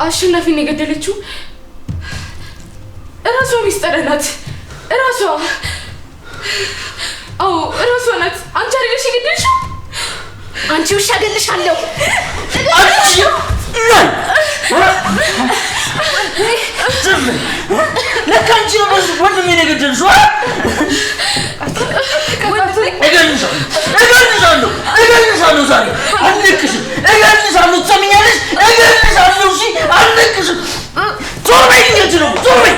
አሸናፊን የገደለችው እራሷ ሚስጥር ናት። እራሷ እራሷ ናት። አንቺ አይደለሽ የገደልሽው? አንቺ ውሻ ገለሻለሁ። አንቺ ለካንቺ ወንድሜ ነው የገደልሽው? እገልሻለሁ ዛሬ አልነቅሽም። እገልሻለሁ ትሰሚኛለሽ? እገልሻለሁ። እሺ አልነቅሽም። ዞር በይ እንጂ ነው ዞር በይ።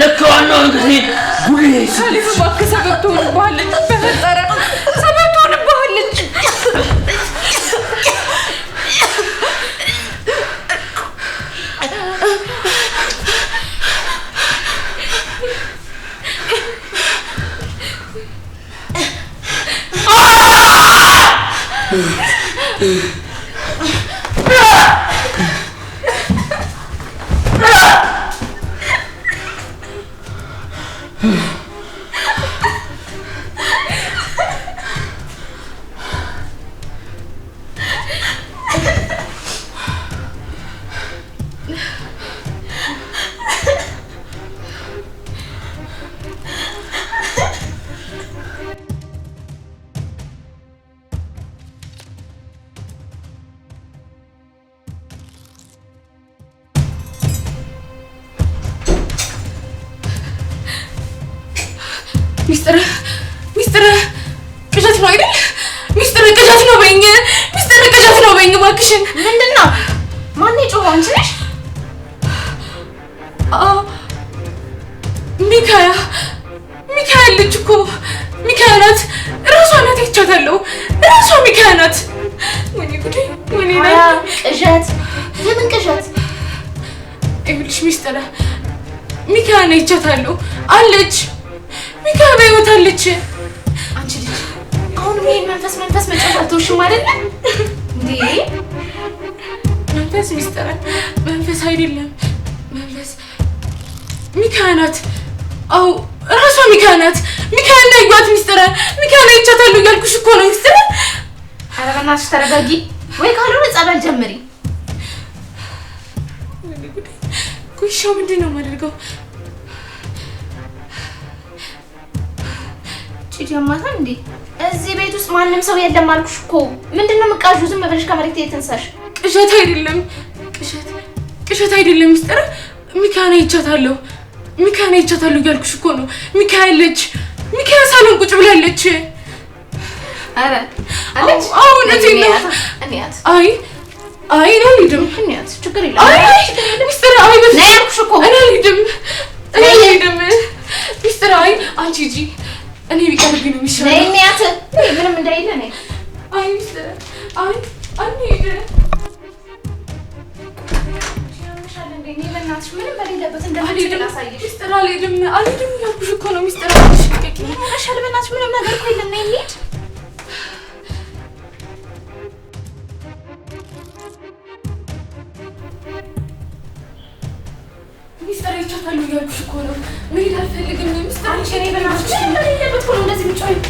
ለካ ዋናው እንግዲህ ጉዴ ሳሊፍ እባክህ ሰበብ ትሆንብሃለች። በፈጠረ ሰበብ ትሆንብሃለች። ሚስጥር ቅዠት ነው አይደል? ሚስጥር ቅዠት ነው በይኝ። ሚስጥር ቅዠት ነው በይኝ እባክሽን። ምንድን ነው? ማን የጮኸው? አንቺ ነሽ? ሚካያ ልጅ እኮ ሚካያ ናት። እራሷ ናት። ይቻታለሁ። እራሷ ሚካያ ናት። ወይኔ ጉዴ! ወይኔ ቅዠት! የምን ቅዠት? ይኸውልሽ ሚስጥር ሚካያ ነው። ይቻታለሁ አለች። ሚካያ በሕይወት አለች። አንቺ ልጅ አሁንም ይሄን መንፈስ መጫወት አትወሽም አይደለ እንዴ? መንፈስ ሚስጥር መንፈስ አይደለም። መንፈስ ሚካያ ናት። እራሷ ሚካያ ናት። ሚካያ እንዳይጓት ሚስጥር ሚካያ ነው። ይቻታለሁ እያልኩሽ እኮ ነው ሚስጥር። ኧረ በእናትሽ ተረጋጊ፣ ወይ ካልሆነ ጸበል ጀምሪ። ጉሻው ምንድን ነው የማደርገው? ጭጀማታ እንዴ? እዚህ ቤት ውስጥ ማንም ሰው የለም አልኩሽ እኮ። ምንድነው የምትቃዡ? ዝም ብለሽ ከመሬት የተነሳሽ። ቅዠት አይደለም፣ ቅዠት አይደለም ሚስጥር። ሚካያ ነው። ይቻታለሁ እያልኩሽ እኮ ነው። ሚካያ አለች። ሚካያ ሳሎን ቁጭ ብላለች። ኧረ አለች። እውነቴን ነው። አይ አልሄድም። ችግር የለም ሚስጥር። በፊት ያልኩሽ እኮ እኔ አልሄድም ሚስጥር። አንቺ ሂጂ። እኔ ቢቀርብኝ ነው የሚሻለው። ነይ እናት፣ ምንም እንዳይለ ነይ። ሚስጥር አንሄድ። በእናትሽ ምንም በሌለበት እንደምትችል አሳየሽ። ሚስጥር አልሄድም እያልኩሽ እኮ ነው ሚስጥር። ሻል በእናትሽ ምንም ነገር እኮ የለም። ነይ እንሂድ። ሚስጥር ይቻታለሁ እያልኩሽ እኮ ነው። መሄድ አልፈልግም ሚስጥር። አንቺ እኔ በእናትሽ ምንም በሌለበት እኮ ነው እንደዚህ የምትጮይው።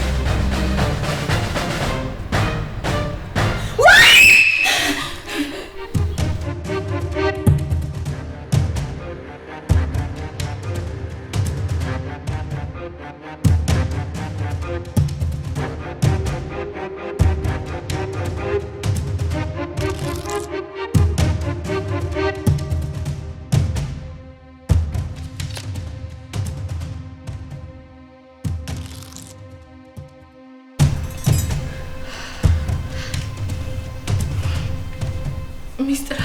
ሚስጥር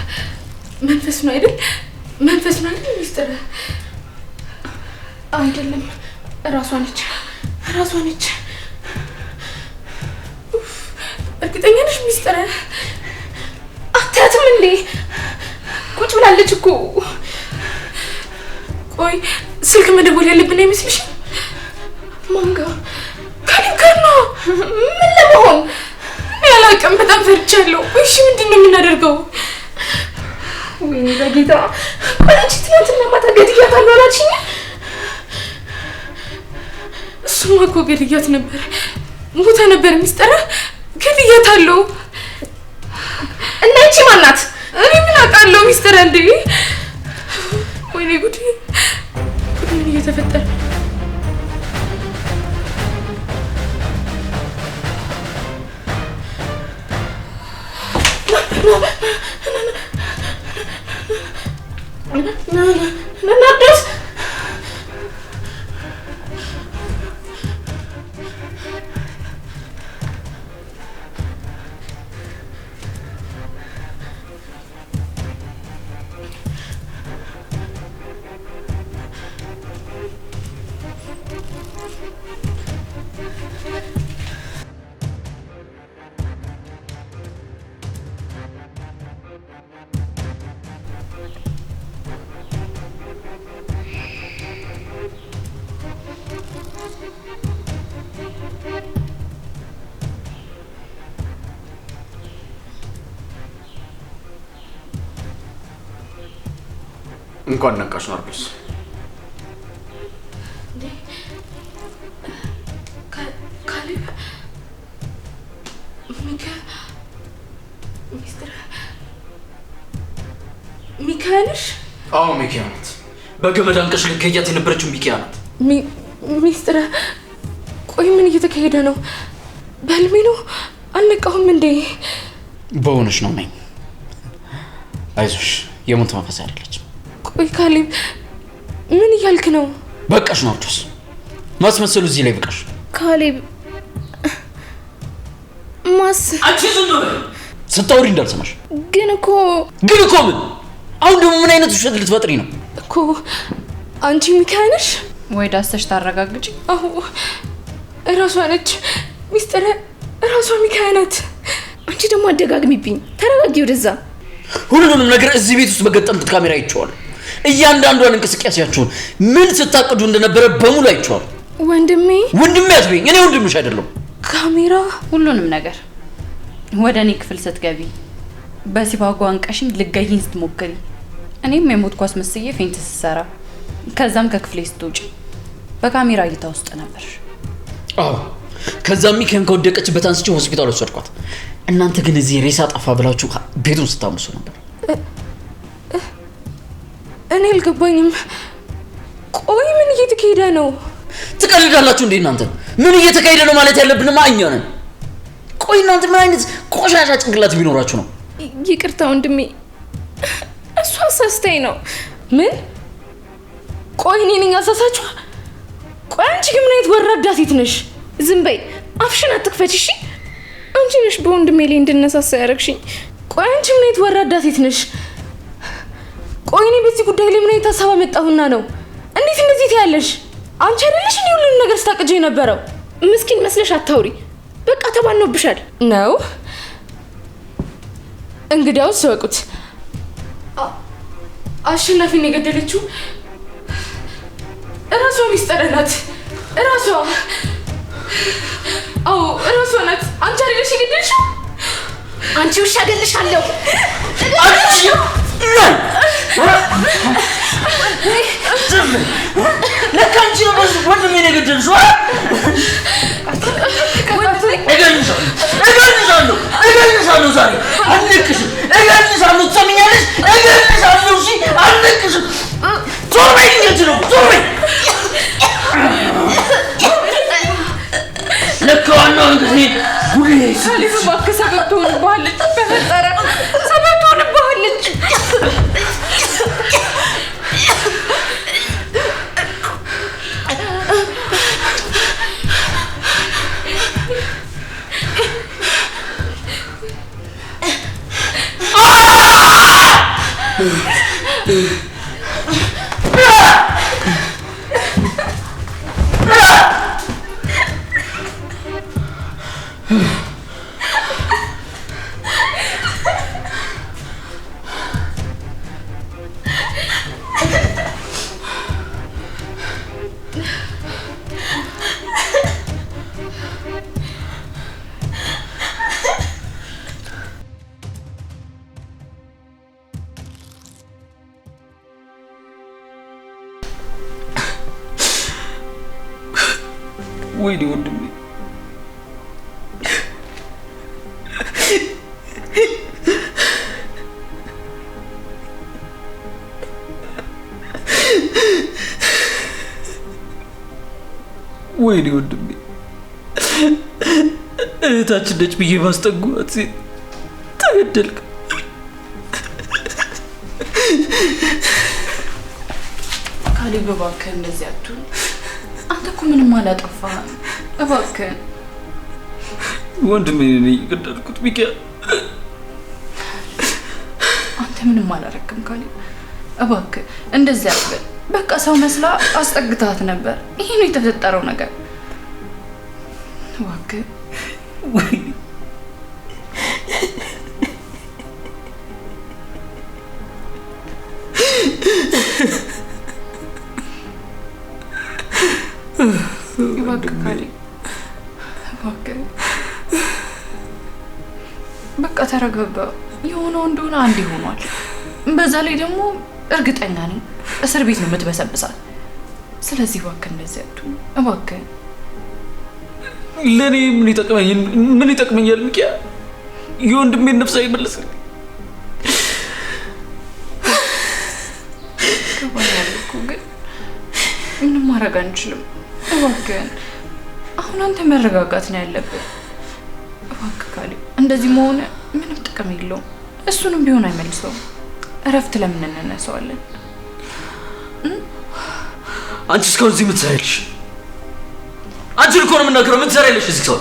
መንፈስ ነው አይደል? መንፈስ ነው አይደል? ሚስጥር አይደለም። እራሷ ነች። እርግጠኛ ነሽ ሚስጥር? አታያትም እንዴ? ቁጭ ብላለች እኮ። ቆይ ስልክ መደወል ያለብን አይመስልሽም? ማን ጋር? ካሌብ ጋር ነው። ምን ለመሆን? ያላቅም በጣም ፈርቻለሁ። እሺ ምንድን ነው የምናደርገው? ወይኔ በጌታ። ቆይ አንቺ ትናንትና ማታ ገድያታለሁ አላልሽኝ? እሱማ እኮ ገድያት ነበር። ሞታ ነበር ሚስጥር። ገድያታለሁ። ናርዶስ እንኳን ነቃሽ ናርዶስ። ካሌብ ሚካያ ነሽ? አዎ ሚካያ ናት። በገመድ አንቀሽ ልትገያት የነበረችው ሚካያ ናት። ሚስትር ቆይ ምን እየተካሄደ ነው? በህልሜ ነው? አልነቃሁም እንዴ? በእውነሽ ነው ነኝ። አይዞሽ የሞት መንፈስ አይደለችም። ቆይ ካሌብ ምን እያልክ ነው? በቃሽ ናርዶስ፣ ማስመሰሉ እዚህ ላይ በቃሽ። ካሌብ አንቺ ዝም በይ ስታወሪ እንዳልሰማሽ። ግን እኮ ምን? አሁን ደግሞ ምን አይነት ውሸት ልትፈጥሪ ነው? እኮ አንቺ ሚካያ ነሽ ወይ? ዳሰሽ ታረጋግጪ። አዎ እራሷ ነች ሚስትር፣ እራሷ ሚካያ ናት። አንቺ ደግሞ አደጋግሚብኝ። ተረጋጊ። ወደዛ ሁሉንም ነገር እዚህ ቤት ውስጥ በገጠምኩት ካሜራ አይቼዋለሁ። እያንዳንዷን እንቅስቃሴያችሁን ምን ስታቅዱ እንደነበረ በሙሉ አይቼዋለሁ። ወንድሜ አትበይኝ፣ እኔ ወንድምሽ አይደለም። ካሜራ ሁሉንም ነገር ወደ እኔ ክፍል ስትገቢ በሲባጓ አንቀሽኝ ልገይኝ ስትሞክሪ እኔም የሞት ኳስ መስዬ ፌንት ስሰራ ከዛም ከክፍሌ ስትውጪ በካሜራ እይታ ውስጥ ነበር። አዎ ከዛም ሚካን ከወደቀችበት አንስቼ ሆስፒታል ወሰድኳት። እናንተ ግን እዚህ ሬሳ ጠፋ ብላችሁ ቤቱን ስታምሱ ነበር። እኔ አልገባኝም። ቆይ ምን እየተካሄደ ነው? ትቀልዳላችሁ እንዴ እናንተ? ምን እየተካሄደ ነው ማለት ያለብንማ እኛ ነን። ቆይ እናንተ ምን አይነት ቆሻሻ ጭንቅላት ቢኖራችሁ ነው? ይቅርታ ወንድሜ፣ እሷ አሳስታኝ ነው። ምን? ቆይ እኔ ነኝ አሳሳችሁ? ቆይ አንቺ ግን ምን አይነት ወራዳ ሴት ነሽ? ዝም በይ፣ አፍሽን አትክፈች እሺ። አንቺ ነሽ በወንድሜ ላይ እንድነሳሳ ያደረግሽኝ። ቆይ አንቺ ምን አይነት ወራዳ ሴት ነሽ? ቆይ እኔ በዚህ ጉዳይ ላይ ምን አይነት ሀሳብ አመጣሁና ነው? እንዴት እንደዚህ ትያለሽ? አንቺ አይደለሽ እኔ ሁሉንም ነገር ስታቅጂ የነበረው? ምስኪን መስለሽ አታውሪ። በቃ ተባኖብሻል ነው። እንግዲያውስ ወቁት። አሸናፊን የገደለችው እራሷ ሚስጥር ናት። እራሷ እራሷ ናት። አንቺ አይደለሽ የገደልሽው? አንቺ ውሻ እገልሻለሁ። ለካ አንቺ ወንድሜን የገደልሽው? እገልሻለሁ ዛሬ አልነቅሽም። እገልሻለሁ ትሰሚኛለሽ? እገልሻለሁ። እሺ አልነቅሽም። ዞር በይ ነው ዞር በይ። ለካ ዋናው እንግዲህ ጉዴ ሳሊፍ እባክህ ሰበብ ትሆንብሃለች። በፈጠረ ሰበብ ትሆንብሃለች። ወይኔ ወንድሜ ወይኔ ወንድሜ እህታችን ነች ብዬ ባስጠጓት ተገደልክ። ካሌብ እባክህ እንደዚህ አትሁን። አንተ እኮ ምንም አላጠፋህም። እባክህ ወንድሜ ነኝ የገደልኩት ሚኪያ። አንተ ምንም አላረክም ካሌብ። እባክህ እንደዚህ አትበል። በቃ ሰው መስላ አስጠግታት ነበር። ይሄ ነው የተፈጠረው ነገር። እባክህ ወይ እባክህ ካሌብ እባክህ በቃ ተረጋጋ። የሆነው እንደሆነ አንድ ሆኗል። በዛ ላይ ደግሞ እርግጠኛ ነኝ እስር ቤት ነው የምትበሰብሳት። ስለዚህ እባክህ እንደዚህ አትሁን እባክህ። ለኔ ምን ይጠቅመኛል ሚኪያ? የወንድሜን ነፍስ አይመልስልኝ። ከባድ እኮ ግን ምንም ማድረግ አንችልም። እባክህ አሁን አንተ መረጋጋት ነው ያለብህ። እባክህ ካሌብ እንደዚህ መሆን ምንም ጥቅም የለውም። እሱንም ቢሆን አይመልሰውም። እረፍት ለምን እንነሳዋለን? አንቺ እስካሁን እዚህ ምን ትሰሪያለሽ? አንቺን እኮ ነው የምናገረው። ምን ትሰሪያለሽ እዚህ ሰው?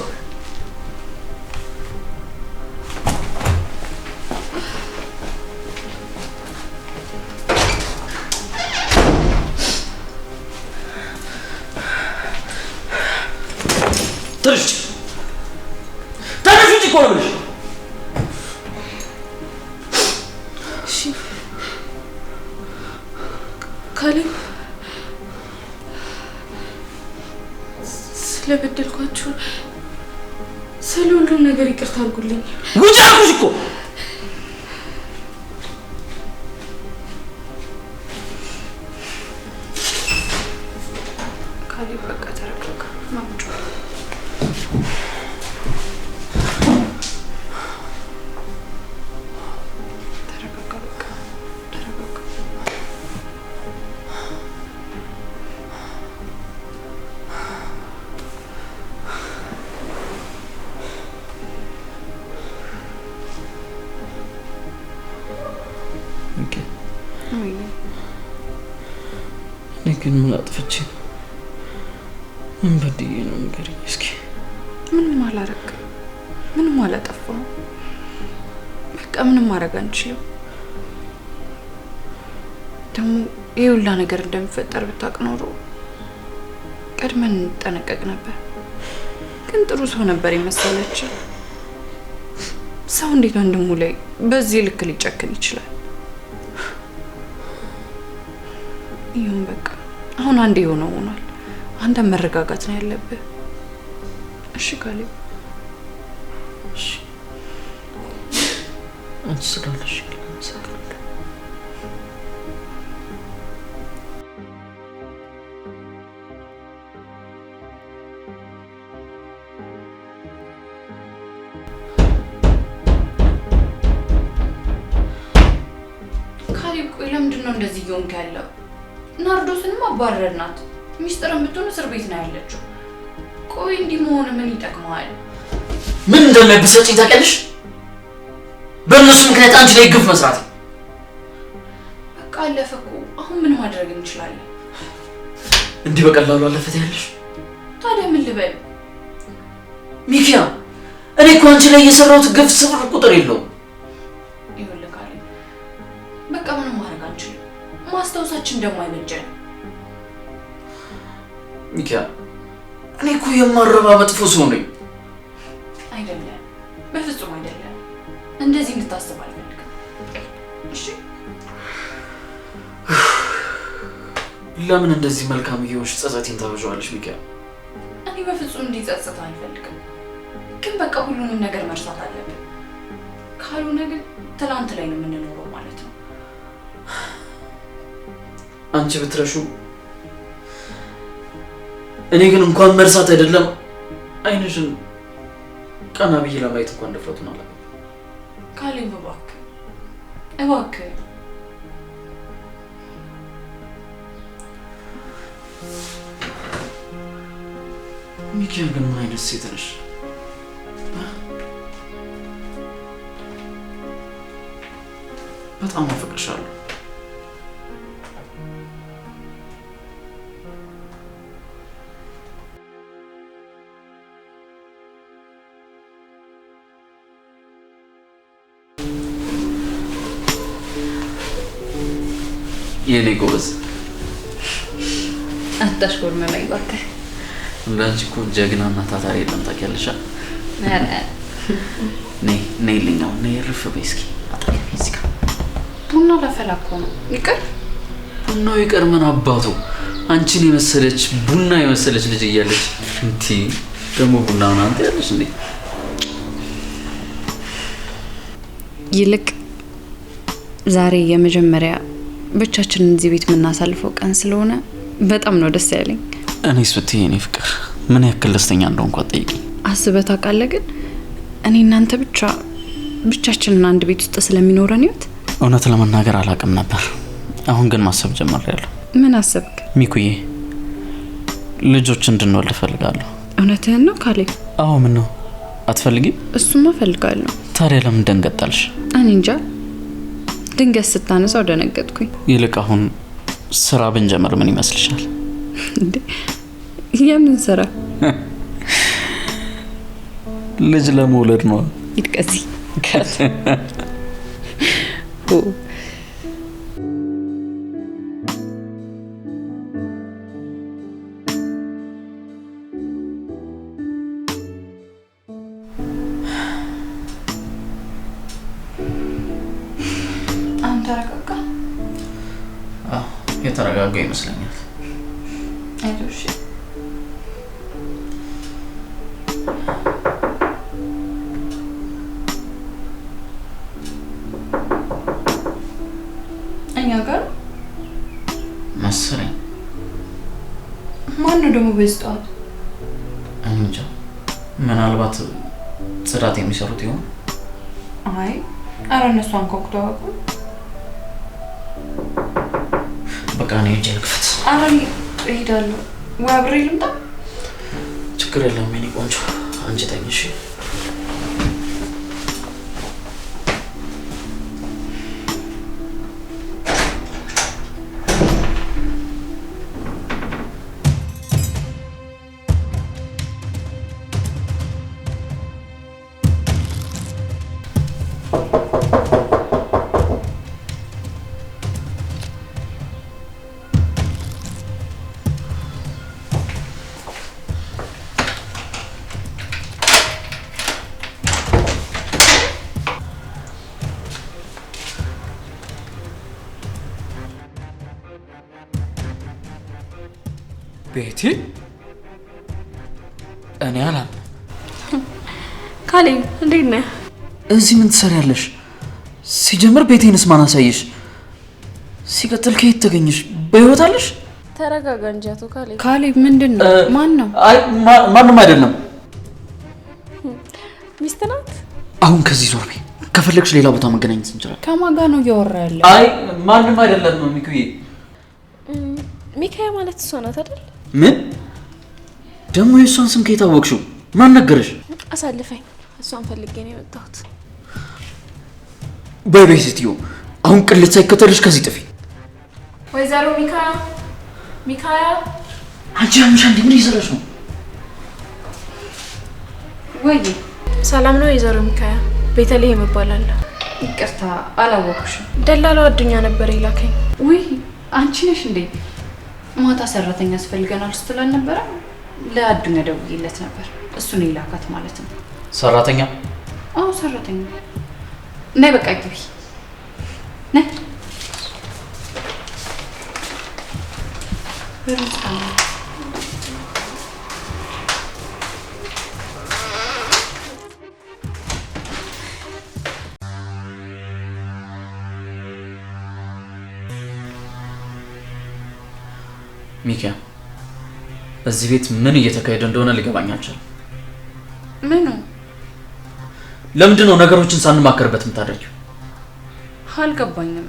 ተነሽ ውጪ እኮ ነው የምልሽ። እሺ ካሌብ ስለበደልኳችሁ ስለ ሁሉም ነገር ይቅርታ አድርጉልኝ። ውጪ አልኩሽ እኮ። ካሌብ በቃ ተረጋጋ። ማምጫ ተረጋጋ። በቃ ተረጋጋ። እኔ ግን ምን አጥፍቼ ነው? ምን በድዬ ነው ንገሪኝ እስኪ። ምንም አላረግም። ምንም አላጠፋሁም። በቃ ምንም ማድረግ አንችልም። ደግሞ ይሄ ሁላ ነገር እንደሚፈጠር ብታውቅ ኖሮ ቀድመን እንጠነቀቅ ነበር። ግን ጥሩ ሰው ነበር የመሰለችው። ሰው እንዴት ወንድሙ ላይ በዚህ ልክ ሊጨክን ይችላል? ይሁን በቃ አሁን አንዴ የሆነው ሆኗል። አንተ መረጋጋት ነው ያለብህ። እሺ ካሌብ እሺ። አንቺ ስላለሽ ካሌብ ቆይ ለምንድን ነው እንደዚህ እየሆንክ ያለው? ናርዶስንም አባረርናት። ሚስጥርን ብትሆን እስር ቤት ነው ያለችው። ቆይ እንዲህ መሆን ምን ይጠቅመዋል? ምን እንደሚያበሳጭኝ ታውቂያለሽ? በእነሱ ምክንያት አንቺ ላይ ግፍ መስራት። በቃ አለፈ እኮ። አሁን ምን ማድረግ እንችላለን? እንዲህ በቀላሉ አለፈት ያለሽ? ታዲያ ምን ልበል? ሚኪያ እኔ እኮ አንቺ ላይ የሰራሁት ግፍ ስፍር ቁጥር የለውም። ይኸውልህ ካሌብ በቃ ምንም ማድረግ አንችልም። ማስታወሳችን ደግሞ አይበጀንም። ሚኪያ እኔ እኮ የማረባ መጥፎ ሰው ነኝ። አይደለም፣ በፍጹም አይደለም። እንደዚህ እንድታስብ አልፈልግም። እሺ ለምን እንደዚህ መልካም እየሆንሽ ጸጸቴን ታበዣዋለሽ ሚኪያ? እኔ በፍጹም እንዲጸጸት አልፈልግም። ግን በቃ ሁሉንም ነገር መርሳት አለብን። ካልሆነ ግን ትላንት ላይ ነው የምንኖረው ማለት ነው። አንቺ ብትረሹ እኔ ግን እንኳን መርሳት አይደለም አይንሽን ቀና ብዬ ለማየት እንኳን ድፍረቱን አላገኘሁም። ካሌብ እባክህ እባክህ ሚኪያ ግን ምን አይነት ሴት ነሽ? በጣም አፈቅርሻለሁ። የኔ ጎበዝ አታሽኮርመመኝ እባክህ። እንዳንቺ እኮ ጀግናና ታታሪ የለም ታውቂያለሽ። ነይ ልኛው ነይ እርፍ በይ እስኪ አጠገቤ እዚህ ጋር ቡና ላፈላ እኮ ነው። ይቅር ቡናው ይቅር ምን አባቱ አንቺን የመሰለች ቡና የመሰለች ልጅ እያለች እንዴ ደግሞ ቡናውን አንተ ያለሽ እንዴ? ይልቅ ዛሬ የመጀመሪያ ብቻችንን እዚህ ቤት የምናሳልፈው ቀን ስለሆነ በጣም ነው ደስ ያለኝ። እኔስ ብትይ የኔ ፍቅር ምን ያክል ደስተኛ እንደሆንኩ አትጠይቂኝ። አስበህ ታውቃለህ? ግን እኔ እናንተ ብቻችንን አንድ ቤት ውስጥ ስለሚኖረን ህይወት እውነት ለመናገር አላውቅም ነበር። አሁን ግን ማሰብ ጀምሬያለሁ። ምን አሰብክ? ሚኩዬ ልጆች እንድንወልድ እፈልጋለሁ። እውነትህን ነው ካሌብ? አዎ ምን ነው አትፈልጊም? እሱማ እፈልጋለሁ። ታዲያ ለምን ደንገጣልሽ? እኔ እንጃ ድንገት ስታነሳው ደነገጥኩኝ። ይልቅ አሁን ስራ ብንጀምር ምን ይመስልሻል? እንዴ የምን ስራ? ልጅ ለመውለድ ነው። ይጥቀሲ ተረጋጋ። የተረጋጋ ይመስለኛል። አይዞሽ እኛ ጋር መሰለኝ። ማን ነው ደግሞ በዚህ ጠዋት? እንጃ ምናልባት ጽዳት የሚሰሩት ይሆን? አይ ኧረ እነሱ አንኳኩተው አያውቁም። በቃ እኔ ሂጅ ልክፈት። ኧረ እኔ እሄዳለሁ። ወይ አብሬ ልምጣ? ችግር የለውም የኔ ቆንጆ አንቺ ተኝ እሺ። ቤቲ እኔ አላም ካሌብ እንዴት ነህ? እዚህ ምን ትሰሪያለሽ? ሲጀምር ቤቴንስ ማን አሳየሽ? ሲቀጥል ከየት ተገኘሽ? በህይወት አለሽ? ተረጋጋ እንጂ አቶ ካሌብ። ካሌብ ምንድነው? ማን ነው? አይ ማንም አይደለም። ሚስት ናት። አሁን ከዚህ ዞር በይ። ከፈለግሽ ሌላ ቦታ መገናኘት እንችላለን። ከማን ጋር ነው እያወራ ያለው? አይ ማንም አይደለም ሚኩዬ። ሚካያ ማለት እሷ ናት አይደል? ምን ደግሞ የእሷን ስም ከየት አወቅሽው? ማን ነገረሽ? አሳልፈኝ። እሷን ፈልጌ ነው የመጣሁት። በይ ሴትዮ፣ አሁን ቅልት ሳይከተልሽ ከዚህ ጥፊ። ወይዘሮ ሚካያ አንቺ አምሻ እንዴ ምን ይዘረሽ ነው? ወይ ሰላም ነው ወይዘሮ ሚካያ? ቤተልሔም እባላለሁ። ይቅርታ አላወቅሽም። ደላላው አዱኛ ነበር ይላከኝ። ወይ አንቺ ነሽ እንዴ? ማታ ሰራተኛ ያስፈልገናል ስትለን ነበር። ለአዱኛ ደውዬለት ነበር። እሱ ነው ይላካት ማለት ነው። ሰራተኛ? አዎ ሰራተኛ። ነይ በቃ ግቢ ነይ። ሚኪያ እዚህ ቤት ምን እየተካሄደ እንደሆነ ሊገባኝ አልቻለም። ምኑ? ለምንድን ነው ነገሮችን ሳንማከርበት የምታደርጊው? አልገባኝም።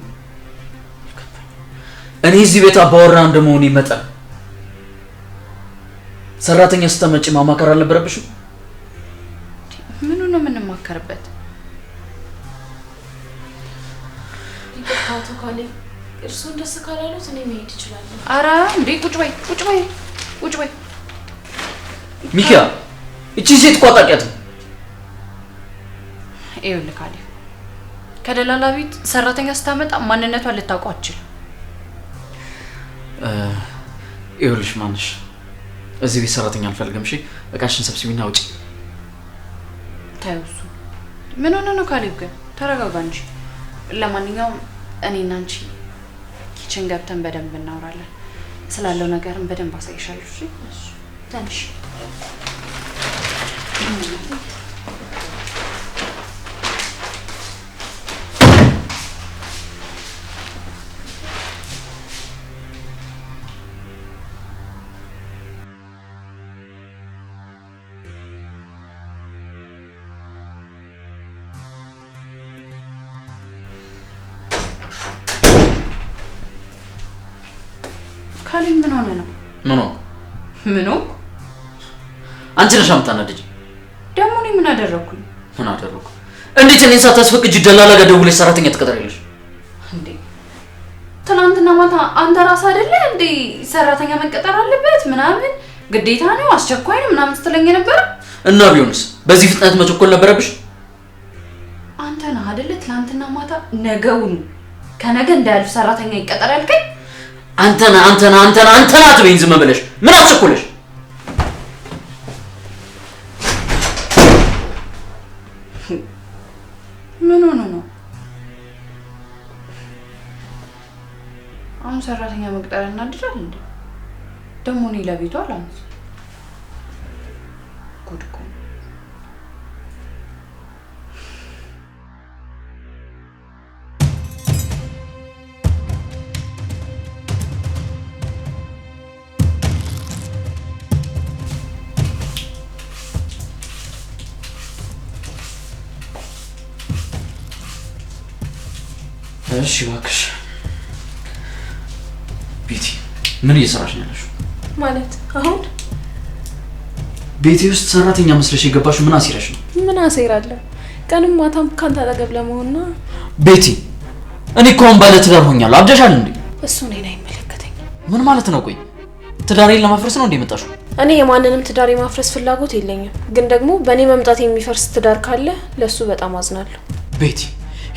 እኔ እዚህ ቤት አባወራ እንደመሆኔ መጠን ሰራተኛ ስትመጪ ማማከር አልነበረብሽም? ምኑ ነው የምንማከርበት? አቶ ካሌብ እርሱን ደስ ካላሉት እኔ መሄድ እችላለሁ። ኧረ እንዴ ቁጭ በይ ቁጭ በይ ቁጭ በይ። ሚኪያ እቺ ሴት ቋጣቂያት ነው። ይኸውልህ ካሌብ ከደላላ ቤት ሰራተኛ ስታመጣ ማንነቷን ልታውቀው አትችልም። ይኸውልሽ ማንሽ እዚህ ቤት ሰራተኛ አልፈልግም። እሺ እቃሽን ሰብስቢና ውጪ። ታዩሱ ምን ሆነ ነው ካሌብ? ግን ተረጋጋ እንጂ። ለማንኛውም እኔና አንቺ ኪችን ገብተን በደንብ እናወራለን። ስላለው ነገርም በደንብ አሳይሻለሁ። እሺ ትንሽ ካሌብ ምን ሆነ ነው? ምን ሆነ? አንቺ ነሽ የምታናድጂ። ደግሞ እኔ ምን አደረኩኝ? ምን አደረኩ? እንዴት እኔን ሳታስፈቅጂ ደላላ ጋር ደውለሽ ሰራተኛ ትቀጥሪያለሽ እንዴ? ትናንትና ማታ አንተ ራስህ አይደለ እንዴ ሰራተኛ መቀጠር አለበት ምናምን ግዴታ ነው አስቸኳይ ነው ምናምን ስትለኝ ነበር። እና ቢሆንስ በዚህ ፍጥነት መቸኮል ነበረብሽ? አንተ ነህ አይደለ ትናንትና ማታ ነገውን ከነገ እንዳያልፍ ሰራተኛ ይቀጠር ያልከኝ? አንተና አትበይኝ ዝም ብለሽ። ምን አስቸኮለሽ? ምን ሆነ ነው? አሁን ሰራተኛ መቅጠር እናድራል እንዴ? ደግሞ እኔ ለቤቷ አላንስ ጉድ እኮ። እሺ እባክሽ ቤቲ ምን እየሰራሽ ነው ያለሽው? ማለት አሁን ቤቴ ውስጥ ሰራተኛ መስለሽ የገባሽው ምን አሲረሽ ነው? ምን አሴራለሁ? ቀንም ማታም ካንተ አጠገብ ለመሆንና ቤቲ እኔ እኮ አሁን ባለ ትዳር ሆኛለሁ። አብደሻል እንዴ? እሱ እኔን አይመለከተኝም። ምን ማለት ነው? ቆይ ትዳሬን ለማፍረስ ነው እንዴ የመጣሽው? እኔ የማንንም ትዳር የማፍረስ ፍላጎት የለኝም። ግን ደግሞ በእኔ መምጣት የሚፈርስ ትዳር ካለ ለሱ በጣም አዝናለሁ። ቤቲ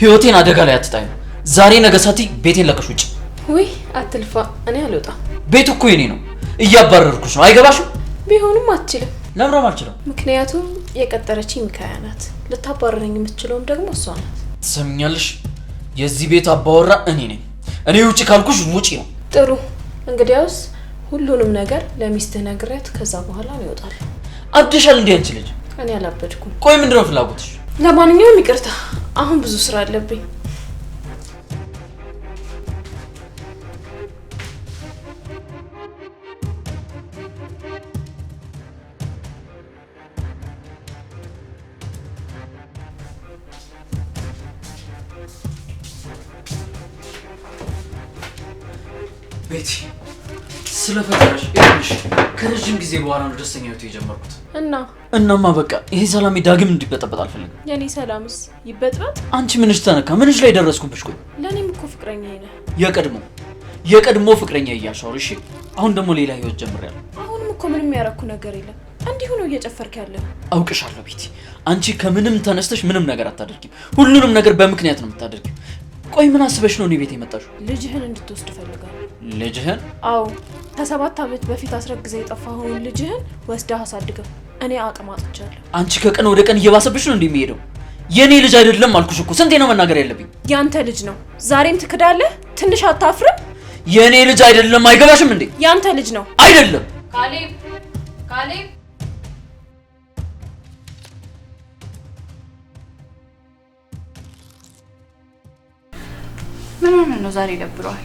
ህይወቴን አደጋ ላይ አትጣይ። ዛሬ ነገ ሳቲ ቤቴን ለቀሽ ውጪ። ውይ አትልፋ፣ እኔ አልወጣም። ቤቱ እኮ የኔ ነው። እያባረርኩሽ ነው። አይገባሽም? ቢሆንም አትችልም። ለምን አልችልም? ምክንያቱም የቀጠረችኝ ሚካያ ናት። ልታባረረኝ የምትችለውም ደግሞ እሷ ናት። ትሰምኛለሽ? የዚህ ቤት አባወራ እኔ ነኝ። እኔ ውጪ ካልኩሽ ውጪ ነው። ጥሩ፣ እንግዲያውስ ሁሉንም ነገር ለሚስትህ ነግሬያት ከዛ በኋላ ነው ይወጣል። አብደሻል እንዴ አንቺ ልጅ? እኔ አላበድኩም። ቆይ ምንድነው ፍላጎትሽ? ለማንኛውም ይቅርታ፣ አሁን ብዙ ስራ አለብኝ። ቤቲ ስለፈጠረሽ ይኸውልሽ ከረጅም ጊዜ በኋላ ነው ደስተኛ ህይወት የጀመርኩት። እናማ በቃ ይሄ ሰላም ዳግም እንዲበጠበጥ አልፈልግም። የኔ ሰላምስ ይበጥበጥ? አንቺ ምንሽ ተነካ? ምንሽ ላይ ደረስኩብሽ? ቆይ ለኔም እኮ ፍቅረኛ ነህ። የቀድሞ ፍቅረኛ እያልሻው። እሺ አሁን ደግሞ ሌላ ህይወት ጀምሬያለሁ። አሁንም እኮ ምንም ያረኩ ነገር የለም። እንዲሁ ነው እየጨፈርክ ያለው። አውቅሻለሁ ቤቲ። አንቺ ከምንም ተነስተሽ ምንም ነገር አታደርጊም። ሁሉንም ነገር በምክንያት ነው የምታደርጊው። ቆይ ምን አስበሽ ነው እኔ ቤት የመጣሽው? ልጅህን እንድትወስድ ፈልጋለሁ። ልጅህን? አዎ፣ ከ7 ዓመት በፊት አስረግዘ የጠፋኸውን ልጅህን ወስደህ አሳድገው። እኔ አቅም አጥቻለሁ። አንቺ ከቀን ወደ ቀን እየባሰብሽ ነው እንደሚሄደው። የኔ ልጅ አይደለም አልኩሽ እኮ። ስንቴ ነው መናገር ያለብኝ? ያንተ ልጅ ነው። ዛሬም ትክዳለህ? ትንሽ አታፍርም? የኔ ልጅ አይደለም። አይገባሽም እንዴ? ያንተ ልጅ ነው። አይደለም። ካሌብ ምን ሆነ ነው ዛሬ ደብሯል?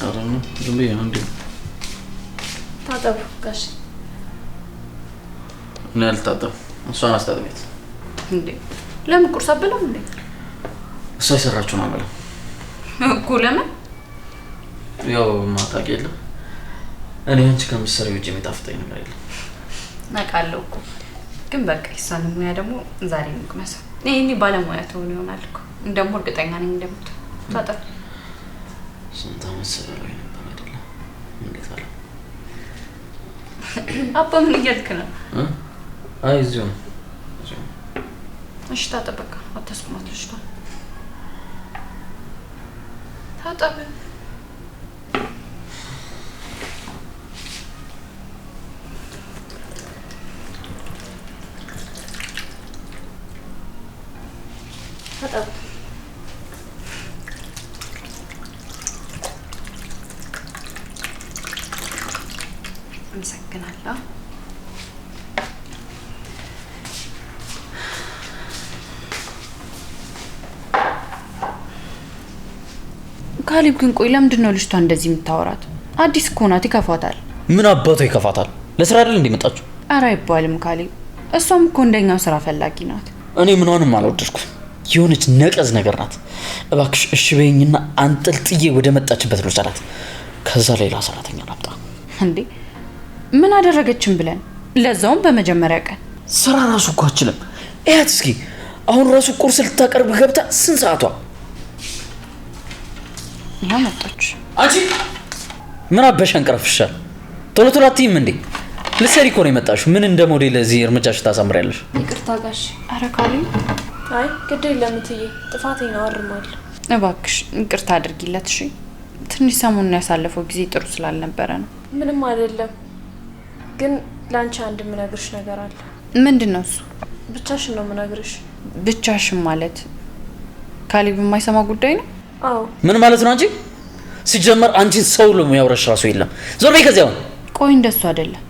አረኑ ዝም ብዬ ነው እንዴ? ታጠቡ ጋሽ። እኔ አልታጠብም። እሷን አስታጥቢያት እንዴ። ለምን ቁርስ አትበላም እንዴ? እሷ የሰራችውን አልበላም እኮ። ለምን? ያው ማታውቂ የለ እኔ አንቺ ከምትሰሪው ውጪ የሚጣፍጠኝ ነገር የለም። አውቃለሁ እኮ። ግን በቃ የእሷን ሙያ ደግሞ ዛሬ እንቅመሰው። እኔ ባለሙያ ትሆን ይሆናል እኮ። ደግሞ እርግጠኛ ነኝ እንደምትሆን። ታጠብ። ስንት ዓመት ሰራለሁ ነበር አይደለ? እንዴት አለ አባ? ምን እያልክ ነው? አይ እዚሁ ነው። እሺ ታጠብ በቃ። አታስቁማት ልጅቷን። ታጠብ። ታጠቡ። አመሰግናለሁ። ካሊብ ግን ቆይ ለምንድን ነው ልጅቷ እንደዚህ የምታወራት? አዲስ እኮ ናት፣ ይከፋታል። ምን አባቷ ይከፋታል? ለስራ አይደል እንዲመጣችሁ? ኧረ አይባልም ካሊብ፣ እሷም እኮ እንደኛው ስራ ፈላጊ ናት። እኔ ምኗንም አልወደድኩም። የሆነች ነቀዝ ነገር ናት። እባክሽ እሺ በይኝና አንጠልጥዬ ወደ መጣችበት ልውሰዳት። ከዛ ሌላ ሰራተኛ ላምጣ። እንዴ ምን አደረገችን ብለን? ለዛውም በመጀመሪያ ቀን ስራ ራሱ እኮ አችልም። እያት እስኪ አሁን ራሱ ቁርስ ልታቀርብ ገብታ ስንት ሰዓቷ? ይኸው መጣች። አንቺ ምን አበሻ እንቀረፍሻል? ቶሎ ቶሎ አትይም እንዴ? ልትሰሪ እኮ ነው የመጣሽው። ምን እንደ ሞዴል እዚህ እርምጃሽ ታሳምሪያለሽ? ይቅርታ ጋሽ። ኧረ ካሊብ አይ ግድ የለም እትዬ፣ ጥፋቴ ነው፣ አርማለሁ። እባክሽ ይቅርታ አድርጊለት እሺ። ትንሽ ሰሞኑን ያሳለፈው ጊዜ ጥሩ ስላልነበረ ነው። ምንም አይደለም፣ ግን ለአንቺ አንድ የምነግርሽ ነገር አለ። ምንድን ነው እሱ? ብቻሽን ነው የምነግርሽ። ብቻሽን ማለት ካሊብ የማይሰማ ጉዳይ ነው? አዎ። ምን ማለት ነው አንቺ? ሲጀመር አንቺን ሰው ለሚያወራሽ ራሱ የለም። ዞር በይ ከዚያው። ቆይ እንደሱ አይደለም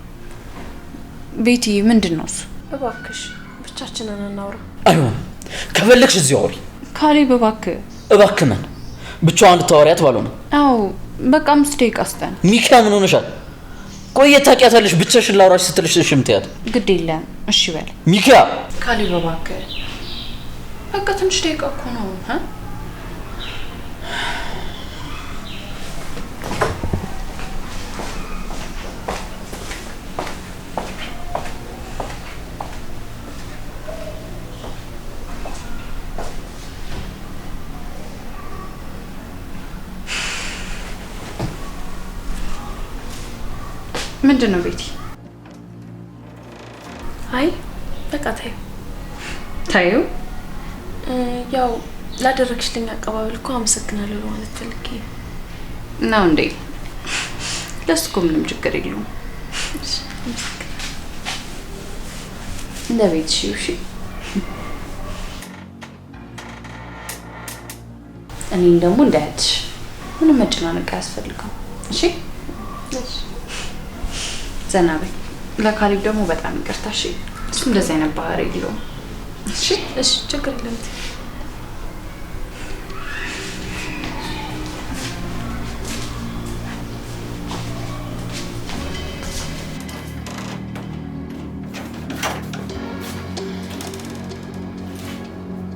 ቤቲ፣ ምንድን ነው እሱ? እባክሽ ብቻችንን እናውራ። አይሆንም። ከፈለግሽ እዚያው አውሪ። ካሊብ እባክህ። እባክህ ምን ብቻዋን እንድታወሪያት ባልሆነ። አዎ በቃ 5 ደቂቃ ስጠን። ሚካ ምን ሆነሻል? ቆይ ታውቂያታለሽ። ብቻሽን ላውራሽ ስትልሽ እሺ የምትያት? ግድ የለም እሺ በል። ሚካ ካሊብ እባክህ በቃ ትንሽ ደቂቃ እኮ ነው። ምንድን ነው ቤቲ? አይ በቃ ታዩ ታዩ። ያው ላደረግሽልኝ አቀባበል እኮ አመሰግናለሁ ማለት ፈልጌ ነው እንዴ? ለሱ እኮ ምንም ችግር የለውም። እንደ ቤት እሺ። እኔን ደግሞ እንዳያትሽ ምንም መጨናነቅ አያስፈልገው እሺ። ዘና በይ። ለካሊብ ደግሞ በጣም ይቅርታ እሺ። እሱ እንደዚህ አይነት ባህሪ የለውም እሺ። እሺ ችግር የለም።